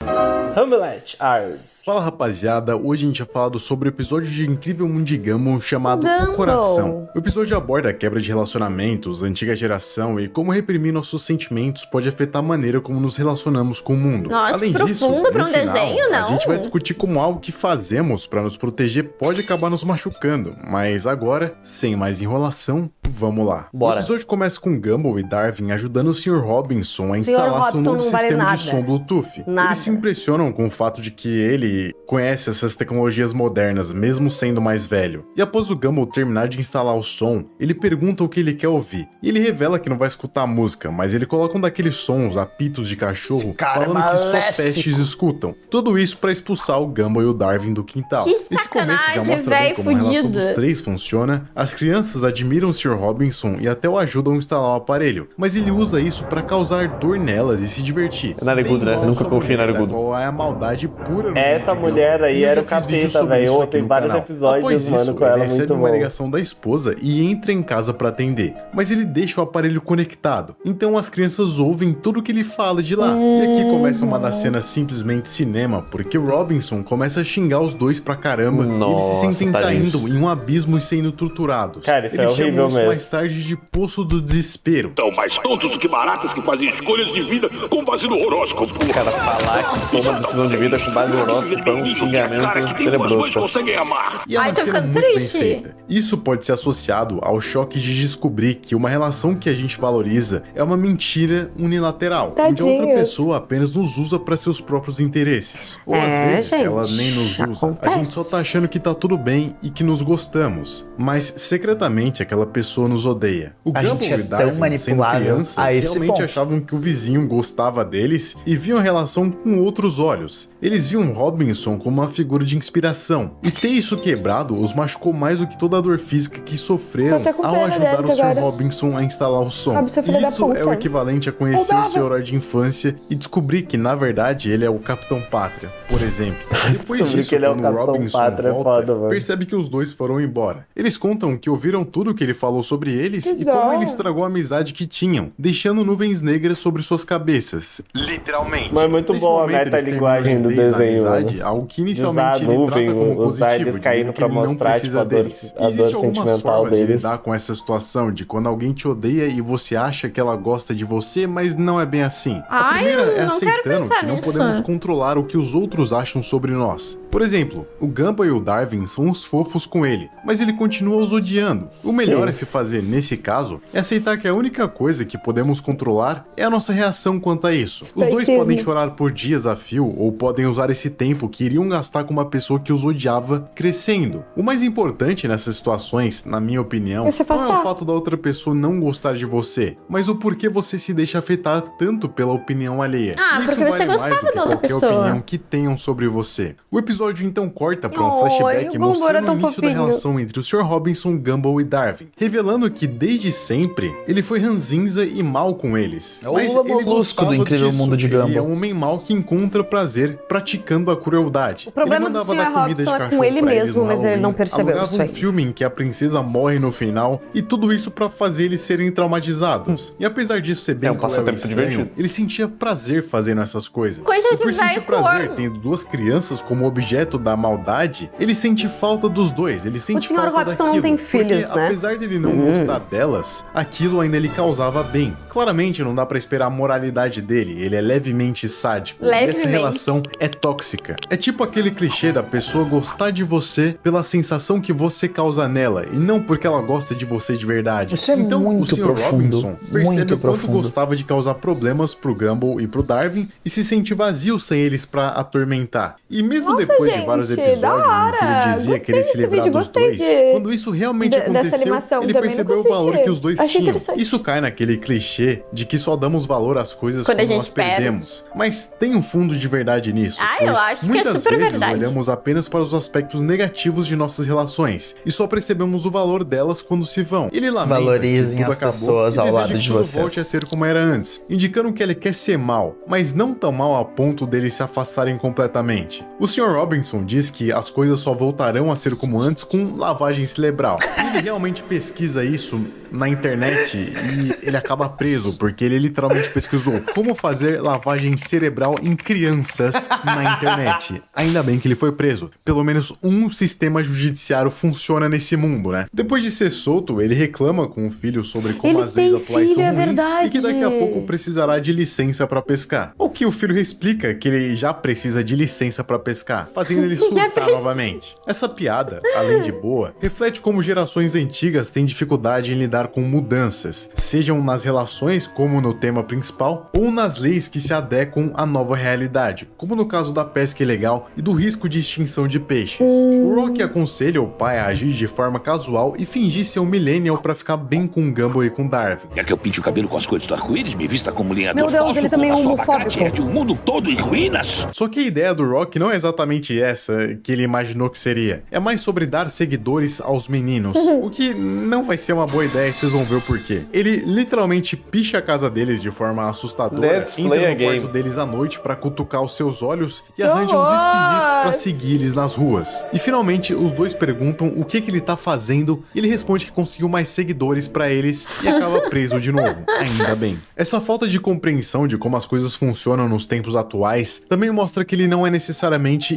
Hamlet Ard. Fala rapaziada, hoje a gente vai falar sobre o episódio de Incrível Mundo de Gumball chamado O Coração. O episódio aborda a quebra de relacionamentos, a antiga geração e como reprimir nossos sentimentos pode afetar a maneira como nos relacionamos com o mundo. Nossa, além que disso, profundo pra um final, desenho, não? a gente vai discutir como algo que fazemos para nos proteger pode acabar nos machucando. Mas agora, sem mais enrolação, vamos lá. Bora. O episódio começa com Gumball e Darwin ajudando o Sr. Robinson a instalar seu novo sistema de som Bluetooth. Eles se impressionam com o fato de que ele conhece essas tecnologias modernas, mesmo sendo mais velho. E após o Gumball terminar de instalar o som, ele pergunta o que ele quer ouvir. E ele revela que não vai escutar a música, mas ele coloca um daqueles sons, apitos de cachorro, falando que só pestes escutam. Tudo isso pra expulsar o Gumball e o Darwin do quintal. Que Esse começo já mostra bem como a relação dos três funciona. As crianças admiram o Sr. Robinson e até o ajudam a instalar o aparelho, mas ele usa isso pra causar dor nelas e se divertir. Narigudo, né? Nunca confio em Narigudo. Qual é a maldade pura no Essa mulher aí era o capeta, velho. Tem vários episódios, mano, com ela muito bom. Ele recebe uma ligação da esposa e entra em casa pra atender, mas ele deixa o aparelho conectado. Então as crianças ouvem tudo que ele fala de lá. E aqui começa uma das cenas simplesmente cinema, porque o Robinson começa a xingar os dois pra caramba. Nossa, e eles se sentem caindo isso. em um abismo e sendo torturados. Cara, isso eles é horrível chamam isso mesmo. mais tarde de Poço do Desespero. São mais tontos do que baratas que fazem escolhas de vida com base no horóscopo. O cara falar que toma decisão de vida com base no horóscopo é um xingamento tenebroso. Conseguem amar. E é uma Ai, tô cena ficando muito bem triste. feita. Isso pode ser associado ao choque de descobrir que uma relação que a gente valoriza é uma mentira unilateral. Onde a outra pessoa apenas nos usa para seus próprios interesses. Ou às vezes gente, ela nem nos usa. A gente só tá achando que tá tudo bem e que nos gostamos. Mas secretamente aquela pessoa nos odeia. O A Gumball gente é e Darwin, tão manipulável sendo crianças, a esse realmente ponto. achavam que o vizinho gostava deles e viam a relação com outros olhos. Eles viam Robinson como uma figura de inspiração. E ter isso quebrado os machucou mais do que toda a dor física que sofreram Tô até com ao pena ajudar o deles Sr. agora. Robinson a instalar o som. Sabe, seu filho da Isso é o puta. equivalente a conhecer o seu herói de infância e descobrir que, na verdade, ele é o Capitão Pátria, por exemplo. Depois Descobrir disso, que ele é o quando Capitão Robinson Pátria é volta, foda, mano. percebe que os dois foram embora. Eles contam que ouviram tudo que ele falou sobre eles Que e como dó. ele estragou a amizade que tinham, deixando nuvens negras sobre suas cabeças. Literalmente. Mas é muito Nesse bom a momento, eles metalinguagem terminam do de vez a desenho, amizade, mano. algo que De usar inicialmente a ele nuvem, trata como os positivo, AIDS caindo dizendo que pra ele não mostrar, precisa tipo, a dor- deles. a dor Existem algumas sentimental formas de deles. lidar com essa situação de quando alguém te odeia e você acha que ela gosta de você, mas não é bem assim. A Ai, primeira eu é não quero aceitando pensar que não nisso. podemos controlar o que os outros acham sobre nós. Por exemplo, o Gumball e o Darwin são os fofos com ele, mas ele continua os odiando. O melhor Sim. a se fazer nesse caso é aceitar que a única coisa que podemos controlar é a nossa reação quanto a isso. Os dois Estoicismo. podem chorar por dias a fio ou podem usar esse tempo que iriam gastar com uma pessoa que os odiava crescendo. O mais importante nessas situações, na minha opinião, É se não é o afastar. fato da outra pessoa não gostar de você, mas o porquê você se deixa afetar tanto pela opinião alheia. Ah, Isso porque você vale mais gostava do que da outra qualquer pessoa. opinião que tenham sobre você. O episódio então corta para um Oi, flashback o Gumball mostrando era o tão início da fofinho. relação entre o Sr. Robinson, Gumball e Darwin, revelando que desde sempre ele foi ranzinza e mal com eles. É o Mas Lula ele Molusco gostava do Incrível disso. Mundo de Ele é Gumball. um homem mau que encontra prazer praticando a crueldade. O problema Ele do mandava Sr. dar comida de Robinson é cachorro com ele pra mesmo, no mas ele não Halloween, percebeu alugava isso um ainda. filme em que a princesa morre no final e tudo isso pra fazer eles serem traumatizados. E apesar disso ser bem É um cruel e passatempo estranho, divertido. ele sentia prazer fazendo essas coisas. Coisa E de por sentir velho prazer corno. tendo duas crianças como objeto da maldade, ele sente falta dos dois. Ele sente Sr. falta Robinson não daquilo, tem filhos, porque, né? apesar dele não gostar delas, aquilo ainda lhe causava bem. Claramente não dá pra esperar a moralidade dele. Ele é levemente sádico. E essa Levemente. relação é tóxica. É tipo aquele clichê da pessoa gostar de você pela sensação que você causa nela e não porque ela gosta de você de verdade. Isso é então, muito o Sr. profundo, Robinson percebe muito o quanto profundo. gostava de causar problemas pro Gumball e pro Darwin e se sente vazio sem eles pra atormentar. E mesmo Nossa, depois de vários gente, episódios da em que hora. ele dizia Gostei querer se desse livrar vídeo, dos gostei dois, de- quando isso realmente dessa aconteceu, animação. ele Também percebeu o nunca valor assisti. que os dois Achei tinham. interessante. Isso cai naquele clichê de que só damos valor às coisas Quando a quando gente nós perde. perdemos. Mas tem um fundo de verdade nisso. Ah, eu pois acho que é muitas super vezes verdade. olhamos apenas para os aspectos negativos de nossas relações e só percebemos o valor delas quando se vão. Ele lamenta Valorizem que tudo as acabou pessoas e ao deseja lado que de tudo vocês. volte a ser como era antes, indicando que ele quer ser mal, mas não tão mal a ponto deles se afastarem completamente. O Sr. Robinson diz que as coisas só voltarão a ser como antes com lavagem cerebral. Ele realmente pesquisa isso na internet e ele acaba preso, porque ele literalmente pesquisou como fazer lavagem cerebral em crianças na internet. Ainda bem que ele foi preso. Pelo menos um sistema judiciário funciona nesse mundo, né? Depois de ser solto, ele reclama com o filho sobre como as leis atuais são ruins e que daqui a pouco precisará de licença pra pescar. O que o filho explica que ele já precisa de licença pra pescar, fazendo ele surtar novamente. Essa piada, além de boa, reflete como gerações antigas têm dificuldade em lidar com mudanças, sejam nas relações, como no tema principal, ou nas leis que se adequam à nova realidade, como no caso da pesca ilegal e do risco de extinção de peixes. O Rock aconselha o pai a agir de forma casual e fingir ser um millennial pra ficar bem com Gumball e com Darwin. Quer que eu pinte o cabelo com as cores do arco-íris, me vista como linhador falso? Meu Deus, ele também é homofóbico. De um mundo todo em ruínas. Só que a ideia do Rock não é exatamente essa que ele imaginou que seria. É mais sobre dar seguidores aos meninos, o que não vai ser uma boa ideia e vocês vão ver o porquê. Ele literalmente picha a casa deles de forma assustadora, entra no quarto deles à noite pra cutucar os seus olhos e arranja uns esquisitos pra seguir eles nas ruas. E finalmente os dois perguntam o que ele tá fazendo e ele responde que conseguiu mais seguidores pra eles e acaba preso de novo. Ainda bem. Essa falta de compreensão de como as coisas funcionam nos tempos atuais também mostra que ele não é necessariamente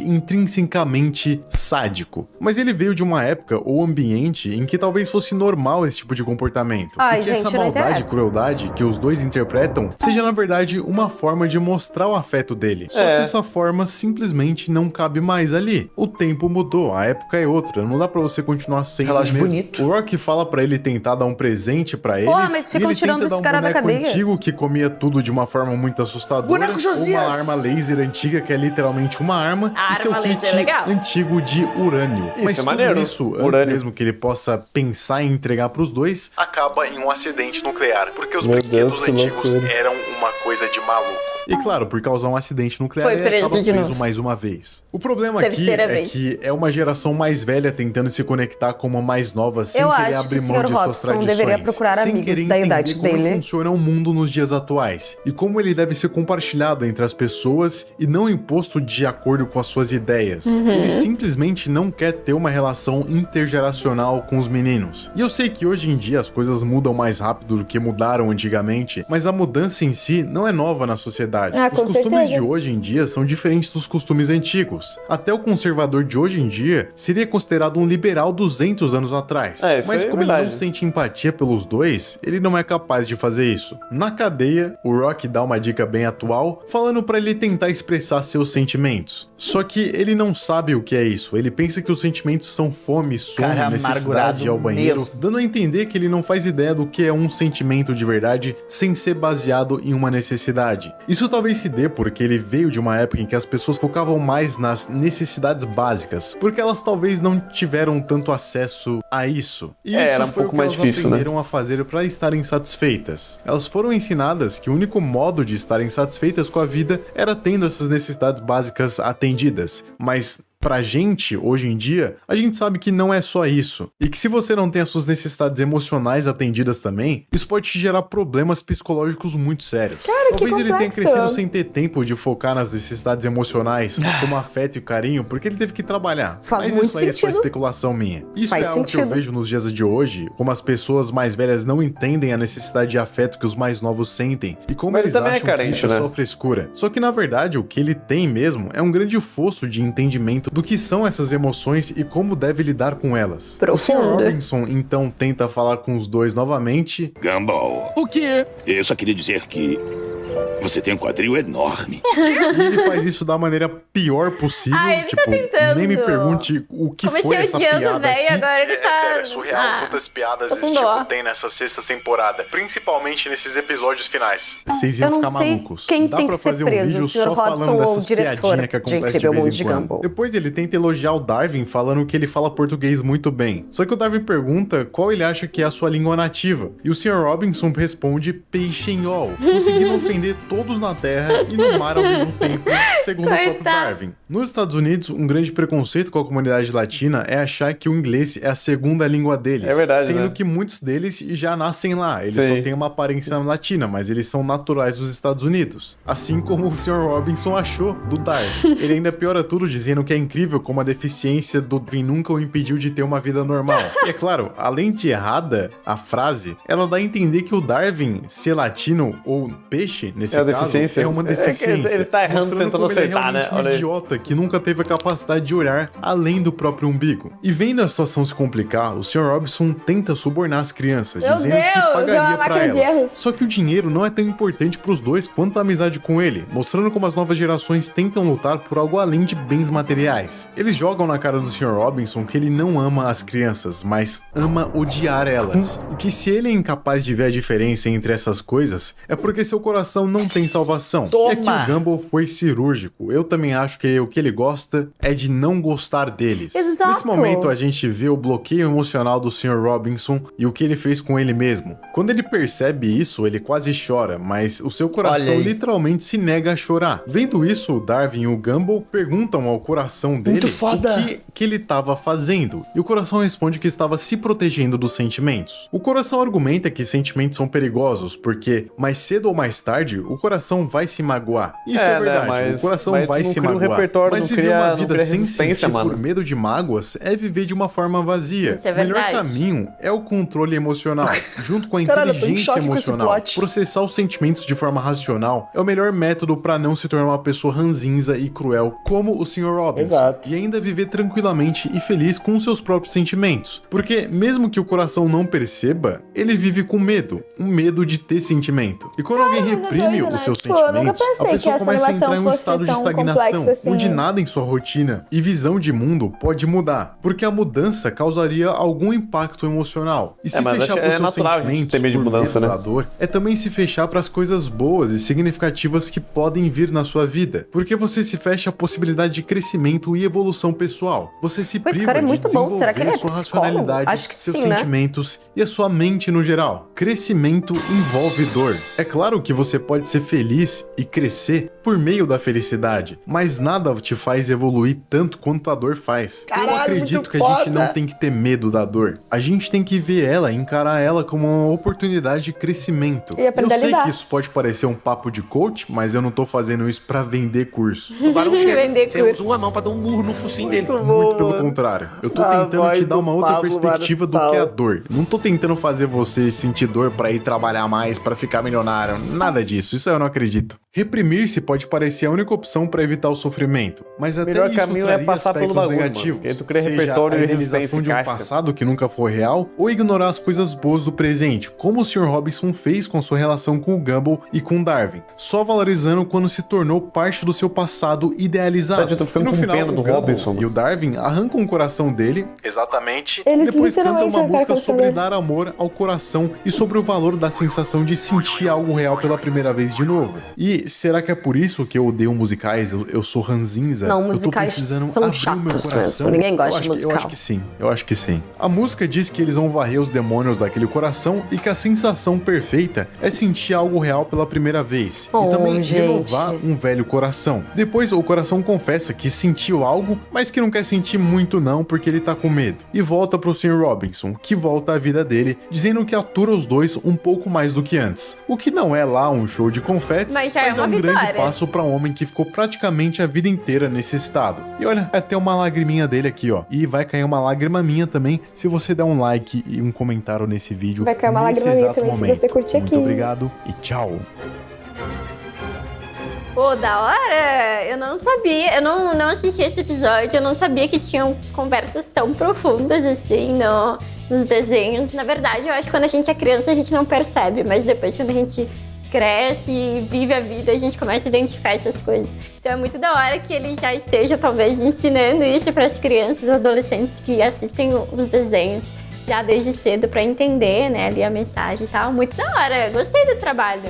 intrinsecamente sádico, mas ele veio de uma época ou ambiente em que talvez fosse normal esse tipo de comportamento. Ai, e que gente, essa maldade e crueldade que os dois interpretam seja na verdade uma forma de mostrar o afeto dele. Só que essa forma simplesmente não cabe mais ali. O tempo mudou, a época é outra, não dá pra você continuar sendo o mesmo. Bonito. O Rock fala pra ele tentar dar um presente pra eles. Porra, mas ficam tirando esse cara da cadeia. Antigo que comia tudo de uma forma muito assustadora. Boneco Josias. Uma arma laser antiga que é literalmente uma arma. A e seu arma kit antigo de urânio. Isso Mas é maneiro. Isso, Urânio. antes mesmo que ele possa pensar em entregar pros dois, acaba em um acidente nuclear. Porque os Meu brinquedos Deus, que antigos loucura. eram uma coisa de maluco. E claro, por causar um acidente nuclear, Foi ele preso acaba de preso novo. mais uma vez. O problema aqui Terceira é vez. que é uma geração mais velha tentando se conectar com uma mais nova sem Eu querer acho que abrir o mão Sr. de suas Robson tradições. deveria procurar sem amigos querer da entender idade como dele. funciona o mundo nos dias atuais e como ele deve ser compartilhado entre as pessoas e não imposto de acordo com as suas ideias. Ele simplesmente não quer ter uma relação intergeracional com os meninos. E eu sei que hoje em dia as coisas mudam mais rápido do que mudaram antigamente, mas a mudança em si não é nova na sociedade. Os Com costumes certeza. de hoje em dia são diferentes dos costumes antigos. Até o conservador de hoje em dia seria considerado um liberal 200 anos atrás. Isso Mas aí é como ele não verdade. sente empatia pelos dois, ele não é capaz de fazer isso. Na cadeia, o Rock dá uma dica bem atual, falando pra ele tentar expressar seus sentimentos. Só que ele não sabe o que é isso. Ele pensa que os sentimentos são fome, sono, Cara, necessidade amargurado de ir ao banheiro, mesmo. dando a entender que ele não faz ideia do que é um sentimento de verdade sem ser baseado em uma necessidade. Isso talvez se dê porque ele veio de uma época em que as pessoas focavam mais nas necessidades básicas, porque elas talvez não tiveram tanto acesso a isso. E isso era um foi pouco o que mais elas difícil, né? aprenderam a fazer para estarem satisfeitas. Elas foram ensinadas que o único modo de estarem satisfeitas com a vida era tendo essas necessidades básicas atendidas, mas pra gente, hoje em dia, a gente sabe que não é só isso. E que se você não tem as suas necessidades emocionais atendidas também, isso pode te gerar problemas psicológicos muito sérios. Cara, Talvez que ele tenha complexo. crescido sem ter tempo de focar nas necessidades emocionais, como afeto e carinho, porque ele teve que trabalhar. Faz Mas muito isso aí é só sentido. especulação minha. Isso Faz é algo que sentido. eu vejo nos dias de hoje, como as pessoas mais velhas não entendem a necessidade de afeto que os mais novos sentem, e como Mas ele eles também é acham carente, que isso é né? só frescura. Só que na verdade o que ele tem mesmo é um grande fosso de entendimento do que são essas emoções e como deve lidar com elas. O Sr. Profundo. Robinson então tenta falar com os dois novamente. Gumball, O quê? eu só queria dizer que você tem um quadril enorme. E ele faz isso da maneira pior possível. Ah, ele tá tipo, tentando. nem me pergunte o que Comecei foi essa odiando piada o véio, aqui. agora ele tá- sério, é surreal Ah, quantas piadas tô com esse dó. tipo tem nessa sexta temporada. Principalmente nesses episódios finais. Vocês Eu iam não ficar sei malucos. quem Dá tem pra que ser fazer um preso, vídeo o Sr. só Robson falando ou o dessas diretor piadinhas que de acontecem Incrível vez Mundo em de quando. Gumball. Depois ele tenta elogiar o Darwin falando que ele fala português muito bem. Só que o Darwin pergunta qual ele acha que é a sua língua nativa. E o Sr. Robinson responde peixenhol, conseguindo ofender todos na terra e no mar ao mesmo tempo, segundo o próprio Darwin. Nos Estados Unidos, um grande preconceito com a comunidade latina é achar que o inglês é a segunda língua deles. É verdade, sendo que muitos deles já nascem lá. Eles só têm uma aparência latina, mas eles são naturais dos Estados Unidos. Assim como o Sr. Robinson achou do Darwin. Ele ainda piora tudo dizendo que é incrível como a deficiência do Darwin nunca o impediu de ter uma vida normal. E é claro, além de errada, a frase, ela dá a entender que o Darwin ser latino ou peixe, nesse caso, é uma deficiência. Ele tá errando tentando acertar, né? Um idiota que nunca teve a capacidade de olhar além do próprio umbigo. E vendo a situação se complicar, o Sr. Robinson tenta subornar as crianças, dizendo que pagaria pra elas. Só que o dinheiro não é tão importante pros dois quanto a amizade com ele, mostrando como as novas gerações tentam lutar por algo além de bens materiais. Eles jogam na cara do Sr. Robinson que ele não ama as crianças, mas ama odiar elas. E que se ele é incapaz de ver a diferença entre essas coisas, é porque seu coração não tem salvação. E aqui o Gumball foi cirúrgico. Eu também acho que o que ele gosta é de não gostar deles. Exato. Nesse momento a gente vê o bloqueio emocional do Sr. Robinson e o que ele fez com ele mesmo. Quando ele percebe isso, ele quase chora, mas o seu coração literalmente se nega a chorar. Vendo isso, o Darwin e o Gumball perguntam ao coração dele o que ele estava fazendo. E o coração responde que estava se protegendo dos sentimentos. O coração argumenta que sentimentos são perigosos, porque mais cedo ou mais tarde, o coração vai se magoar. Isso é verdade, o coração vai se magoar. Mas viver uma vida sem sentir por medo de mágoas é viver de uma forma vazia. Isso é o melhor verdade. caminho é o controle emocional, junto com a inteligência emocional. Processar os sentimentos de forma racional é o melhor método para não se tornar uma pessoa ranzinza e cruel, como o Sr. Robinson. Exato. E ainda viver tranquilamente e feliz com seus próprios sentimentos. Porque mesmo que o coração não perceba, ele vive com medo. Um medo de ter sentimento. E quando alguém reprime os seus sentimentos, a pessoa começa a entrar em um estado de estagnação, assim. onde nada em sua rotina e visão de mundo pode mudar. Porque a mudança causaria algum impacto emocional. E se fechar para os seus sentimentos ter medo de mudança, né? dor, é também se fechar para as coisas boas e significativas que podem vir na sua vida. Porque você se fecha à possibilidade de crescimento e evolução pessoal. Você se priva Esse cara é muito de bom. Será que ele é sua psicólogo? racionalidade, Acho que seus sim, né? sentimentos e a sua mente no geral. Crescimento envolve dor. É claro que você pode ser feliz e crescer por meio da felicidade, mas nada te faz evoluir tanto quanto a dor faz. Caralho, eu acredito muito que a gente não tem que ter medo da dor. A gente tem que ver ela, encarar ela como uma oportunidade de crescimento. E aprender eu sei a lidar. que isso pode parecer um papo de coach, mas eu não tô fazendo isso pra vender curso. Agora não chega. Vender Você usa uma mão pra dar um murro no focinho dele. Muito pelo contrário. Eu tô tentando te dar uma outra perspectiva do que a dor. Não tô tentando fazer você sentir dor pra ir trabalhar mais, pra ficar milionário. Nada disso. Isso eu não acredito. Reprimir-se pode parecer a única opção pra evitar o sofrimento, mas até melhor isso caminho traria é passar pelo aspectos bagulho, negativos, mano. Tu cria seja repertório a e idealização resistência de um casca. passado que nunca foi real, ou ignorar as coisas boas do presente, como o Sr. Robinson fez com sua relação com o Gumball e com Darwin, só valorizando quando se tornou parte do seu passado idealizado. Eu tô ficando E no com final, pena do o Gumball Robinson, mano. e o Darwin arrancam o coração dele, exatamente, e Eles depois cantam literalmente uma arrancaram música o coração sobre dele. dar amor ao coração e sobre o valor da sensação de sentir algo real pela primeira vez de novo. E será que é por isso que eu odeio musicais? Eu sou ranzinza? Não, Eu tô musicais precisando são abrir o meu chatos coração? mesmo. Ninguém gosta Eu acho de que- musical. eu acho que sim. A música diz que eles vão varrer os demônios daquele coração e que a sensação perfeita é sentir algo real pela primeira vez. Oh, e também gente. renovar um velho coração. Depois o coração confessa que sentiu algo, mas que não quer sentir muito não, porque ele tá com medo. E volta pro Sr. Robinson, que volta à vida dele, dizendo que atura os dois um pouco mais do que antes. O que não é lá um show de confetes, Mas já é uma um grande vitória. passo para um homem que ficou praticamente a vida inteira nesse estado. E olha, até uma lagriminha dele aqui, ó. E vai cair uma lágrima minha também se você der um like e um comentário nesse vídeo. Vai cair uma nesse lágrima minha exato também se momento. você curtir Muito aqui. obrigado e tchau. Pô, da hora! Eu não sabia, eu não assisti esse episódio, eu não sabia que tinham conversas tão profundas assim nos desenhos. Na verdade, eu acho que quando a gente é criança a gente não percebe, mas depois quando a gente cresce e vive a vida, a gente começa a identificar essas coisas. Então é muito da hora que ele já esteja talvez ensinando isso para as crianças e adolescentes que assistem os desenhos já desde cedo para entender, né, ali a mensagem e tal. Muito da hora, gostei do trabalho.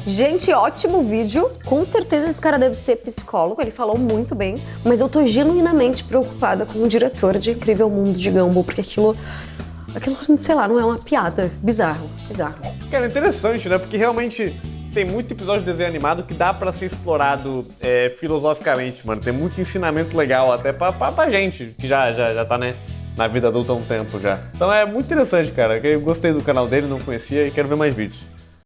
Gente, ótimo vídeo. Com certeza esse cara deve ser psicólogo, ele falou muito bem. Mas eu tô genuinamente preocupada com o diretor de Incrível Mundo de Gumball, porque aquilo, sei lá, não é uma piada. Bizarro. Cara, interessante, né? Porque realmente tem muito episódio de desenho animado que dá pra ser explorado filosoficamente, mano. Tem muito ensinamento legal até pra gente, que já tá, né, na vida adulta há um tempo já. Então é muito interessante, cara. Eu gostei do canal dele, não conhecia e quero ver mais vídeos.